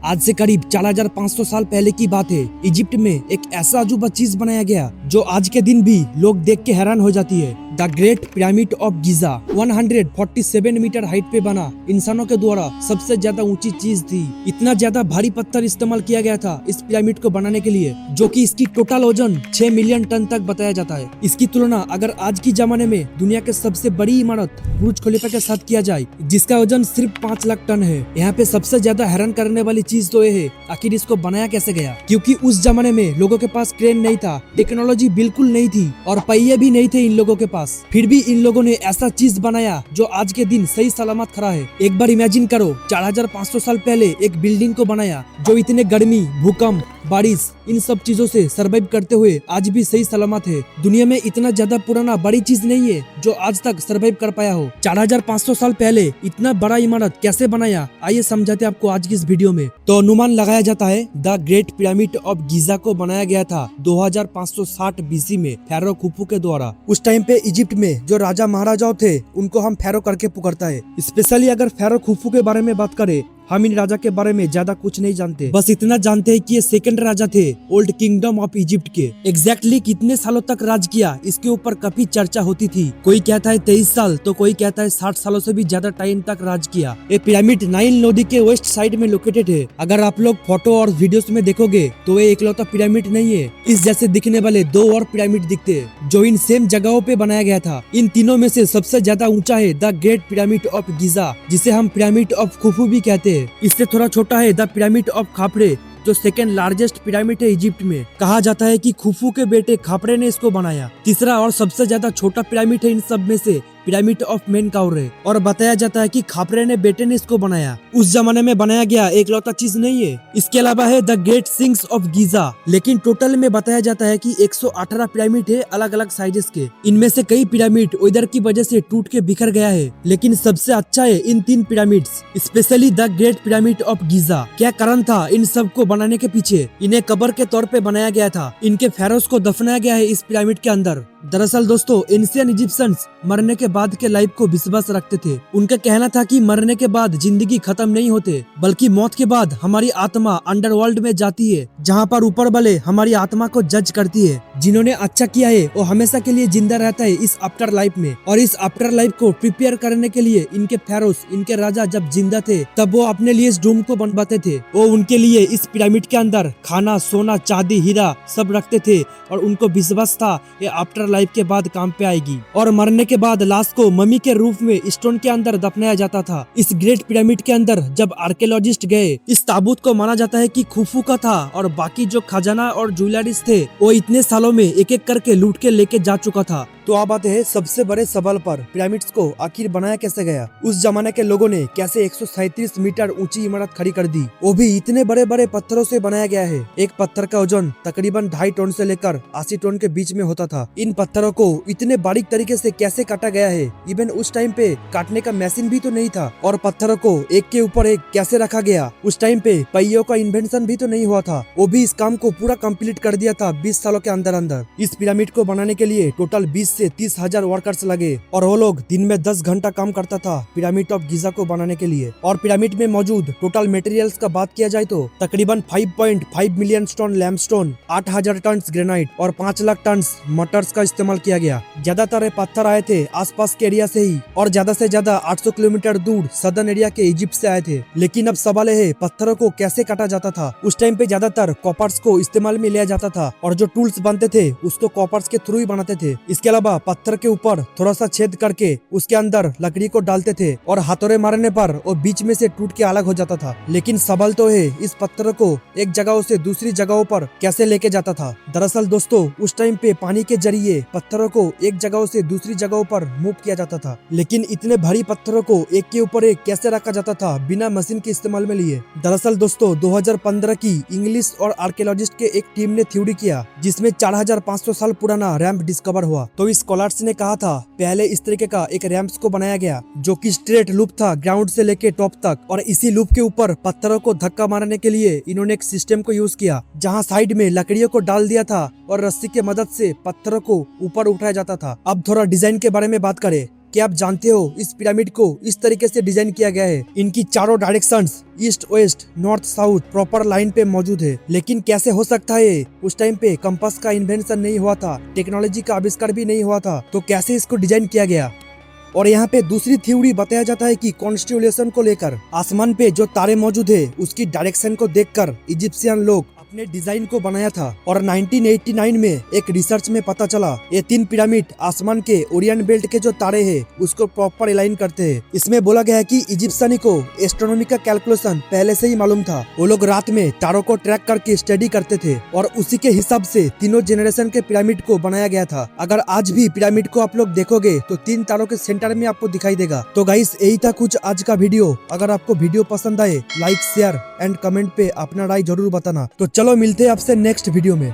आज से करीब 4500 साल पहले की बात है। इजिप्ट में एक ऐसा अजूबा चीज बनाया गया जो आज के दिन भी लोग देख के हैरान हो जाती है। The great pyramid of Giza 147 metre height पे बना इंसानों के द्वारा सबसे ज्यादा ऊंची चीज थी। इतना ज्यादा भारी पत्थर इस्तेमाल किया गया था इस पिरामिड को बनाने के लिए, जो कि इसकी टोटल वजन 6 मिलियन टन तक बताया जाता है। इसकी तुलना अगर आज की जमाने में दुनिया के सबसे बड़ी इमारत बुर्ज खलीफा के साथ किया जाए, जिसका वजन सिर्फ 5 लाख टन है। यहाँ पे सबसे ज्यादा हैरान करने वाली चीज तो ये है आखिर इसको बनाया कैसे गया, क्योंकि उस जमाने में लोगों के पास क्रेन नहीं था, टेक्नोलॉजी बिल्कुल नहीं थी और पहिए भी नहीं थे इन लोगों के पास। फिर भी इन लोगों ने ऐसा चीज बनाया जो आज के दिन सही सलामत खड़ा है। एक बार इमेजिन करो, 4500 साल पहले एक बिल्डिंग को बनाया जो इतने गर्मी, भूकंप, बारिश, इन सब चीजों से सरवाइव करते हुए आज भी सही सलामत है। दुनिया में इतना ज्यादा पुराना बड़ी चीज नहीं है जो आज तक सरवाइव कर पाया हो। 4500 साल पहले इतना बड़ा इमारत कैसे बनाया, आइए समझाते आपको आज की इस वीडियो में। तो अनुमान लगाया जाता है the great pyramid of Giza को बनाया गया था 2560 बीसी में फेरो खुफू के द्वारा। उस टाइम पे इजिप्ट में जो राजा महाराजाओं थे उनको हम फेरो करके पुकारता है। स्पेशली अगर फेरो खुफू के बारे में बात करें, हम इन राजा के बारे में ज्यादा कुछ नहीं जानते, बस इतना जानते हैं कि ये सेकंड राजा थे ओल्ड किंगडम ऑफ इजिप्ट के। एग्जैक्टली कितने सालों तक राज किया इसके ऊपर काफी चर्चा होती थी। कोई कहता है 23 साल तो कोई कहता है 60 सालों से भी ज्यादा टाइम तक राज किया। ये पिरामिड नाइल नदी के वेस्ट साइड में लोकेटेड है। अगर आप लोग फोटो और वीडियोस में देखोगे तो ये एकलौता पिरामिड नहीं है, इस जैसे दिखने वाले 2 और पिरामिड दिखते हैं जो इन सेम जगहों पे बनाया गया था। इन तीनों में से सबसे ज्यादा ऊंचा है the great pyramid of Giza, जिसे हम पिरामिड ऑफ खुफू भी कहते हैं। इससे थोड़ा छोटा है द पिरामिड ऑफ खापरे, जो सेकेंड लार्जेस्ट पिरामिड है इजिप्ट में। कहा जाता है कि खुफू के बेटे खापरे ने इसको बनाया। तीसरा और सबसे ज्यादा छोटा पिरामिड है इन सब में से पिरामिड ऑफ मेनकाउर है, और बताया जाता है कि खापरे ने बेटे ने इसको बनाया। उस जमाने में बनाया गया एक लौता चीज नहीं है। इसके अलावा है the great sphinx of Giza, लेकिन टोटल में बताया जाता है कि 118 पिरामिड है अलग अलग साइजेस के। इनमें से कई पिरामिड वेदर की वजह से टूट के बिखर गया है, लेकिन सबसे अच्छा है इन 3 pyramids, specially the great pyramid of Giza. क्या कारण था इन सब को बनाने के पीछे? इन्हें कब्र के तौर पे बनाया गया था। इनके फेरोस को दफनाया गया है इस पिरामिड के अंदर। दरअसल दोस्तों, एंशियंट इजिप्शियंस मरने के बाद के लाइफ को विश्वास रखते थे। उनका कहना था कि मरने के बाद जिंदगी खत्म नहीं होते, बल्कि मौत के बाद हमारी आत्मा अंडरवर्ल्ड में जाती है, जहाँ पर ऊपर वाले हमारी आत्मा को जज करती है। जिन्होंने अच्छा किया है वो हमेशा के लिए जिंदा रहता है इस आफ्टर लाइफ में, और इस आफ्टर लाइफ को प्रिपेयर करने के लिए इनके फेरोस, इनके राजा जब जिंदा थे तब वो अपने लिए इस डूम को बनवाते थे। वो उनके लिए इस पिरामिड के अंदर खाना, सोना, चांदी, हीरा सब रखते थे, और उनको विश्वास था ये आफ्टर लाइफ के बाद काम पे आएगी। और मरने के बाद लाश को मम्मी के रूप में स्टोन के अंदर दफनाया जाता था। इस ग्रेट पिरामिड के अंदर जब आर्कियोलॉजिस्ट गए, इस ताबूत को माना जाता है कि खुफू का था, और बाकी जो खजाना और ज्वेलरीज थे वो इतने सालों में एक एक करके लूट के लेके जा चुका था। तो अब आते हैं सबसे बड़े सवाल पर, पिरामिड्स को आखिर बनाया कैसे गया? उस जमाने के लोगों ने कैसे 137 मीटर ऊंची इमारत खड़ी कर दी, वो भी इतने बड़े बड़े पत्थरों से बनाया गया है। एक पत्थर का वजन तकरीबन 2.5 टन से लेकर 80 टन के बीच में होता था। इन पत्थरों को इतने बारीक तरीके से कैसे काटा गया है? इवन उस टाइम पे काटने का मशीन भी तो नहीं था, और पत्थरों को एक के ऊपर एक कैसे रखा गया? उस टाइम पे पहियों का इन्वेंशन भी तो नहीं हुआ था, वो भी इस काम को पूरा कंप्लीट कर दिया था 20 सालों के अंदर अंदर। इस पिरामिड को बनाने के लिए टोटल 20 से 30 हजार वर्कर्स लगे, और वो लोग दिन में 10 घंटा काम करता था पिरामिड ऑफ गीजा को बनाने के लिए। और पिरामिड में मौजूद टोटल मटेरियल्स का बात किया जाए तो तकरीबन 5.5 मिलियन स्टोन लैमस्टोन, 8000 टन ग्रेनाइट और 5 लाख टन मटर्स का इस्तेमाल किया गया। ज्यादातर पत्थर आए थे आसपास के एरिया से ही, और ज्यादा से ज्यादा 800 किलोमीटर दूर सदर्न एरिया के इजिप्ट से आए थे। लेकिन अब सवाल है पत्थरों को कैसे काटा जाता था? उस टाइम पे ज्यादातर कॉपर्स को इस्तेमाल में लिया जाता था, और जो टूल्स बनते थे उसको कॉपर्स के थ्रू ही बनाते थे। इसके अलावा पत्थर के ऊपर थोड़ा सा छेद करके उसके अंदर लकड़ी को डालते थे, और हाथोरे मारने पर वो बीच में से टूट के अलग हो जाता था। लेकिन सवाल तो है इस पत्थरों को एक जगह से दूसरी जगहों पर कैसे लेके जाता था? दरअसल दोस्तों, उस टाइम पे पानी के जरिए पत्थरों को एक जगह से दूसरी जगहों पर मूव किया जाता था। लेकिन इतने भारी पत्थरों को एक के ऊपर एक कैसे रखा जाता था बिना मशीन के इस्तेमाल में लिए? दरअसल दोस्तों, 2015 की इंग्लिश और आर्कियोलॉजिस्ट के एक टीम ने थ्योरी किया, जिसमें 4500 साल पुराना रैंप डिस्कवर हुआ। तो इस स्कॉलर्स ने कहा था पहले इस तरीके का एक रैंप्स को बनाया गया जो कि स्ट्रेट लूप था ग्राउंड से लेके टॉप तक, और इसी लूप के ऊपर पत्थरों को धक्का मारने के लिए इन्होंने एक सिस्टम को यूज किया, जहां साइड में लकड़ियों को डाल दिया था और रस्सी के मदद से पत्थरों को ऊपर उठाया जाता था। अब थोड़ा डिजाइन के बारे में बात करें क्या आप जानते हो इस पिरामिड को इस तरीके से डिजाइन किया गया है? इनकी चारों directions east west north south proper line पे मौजूद है। लेकिन कैसे हो सकता है? उस टाइम पे कंपास का इन्वेंशन नहीं हुआ था, टेक्नोलॉजी का आविष्कार भी नहीं हुआ था, तो कैसे इसको डिजाइन किया गया? और यहाँ पे दूसरी थ्योरी बताया जाता है कि कॉन्स्टेलेशन को लेकर, आसमान पे जो तारे मौजूद है उसकी डायरेक्शन को देखकर इजिप्शियन लोग अपने डिजाइन को बनाया था। और 1989 में एक रिसर्च में पता चला ये 3 पिरामिड आसमान के ओरियन बेल्ट के जो तारे हैं उसको प्रॉपर अलाइन करते हैं। इसमें बोला गया है कि इजिप्शियन को एस्ट्रोनॉमी का कैलकुलेशन पहले से ही मालूम था। वो लोग रात में तारों को ट्रैक करके स्टडी करते थे और उसी के हिसाब से तीनों जेनरेशन के पिरामिड को बनाया गया था। अगर आज भी पिरामिड को आप लोग देखोगे तो 3 तारों के सेंटर में आपको दिखाई देगा। तो गाइस यही था कुछ आज का वीडियो। अगर आपको वीडियो पसंद आए लाइक शेयर एंड कमेंट पे अपना राय जरूर बताना। तो चलो मिलते हैं आपसे नेक्स्ट वीडियो में।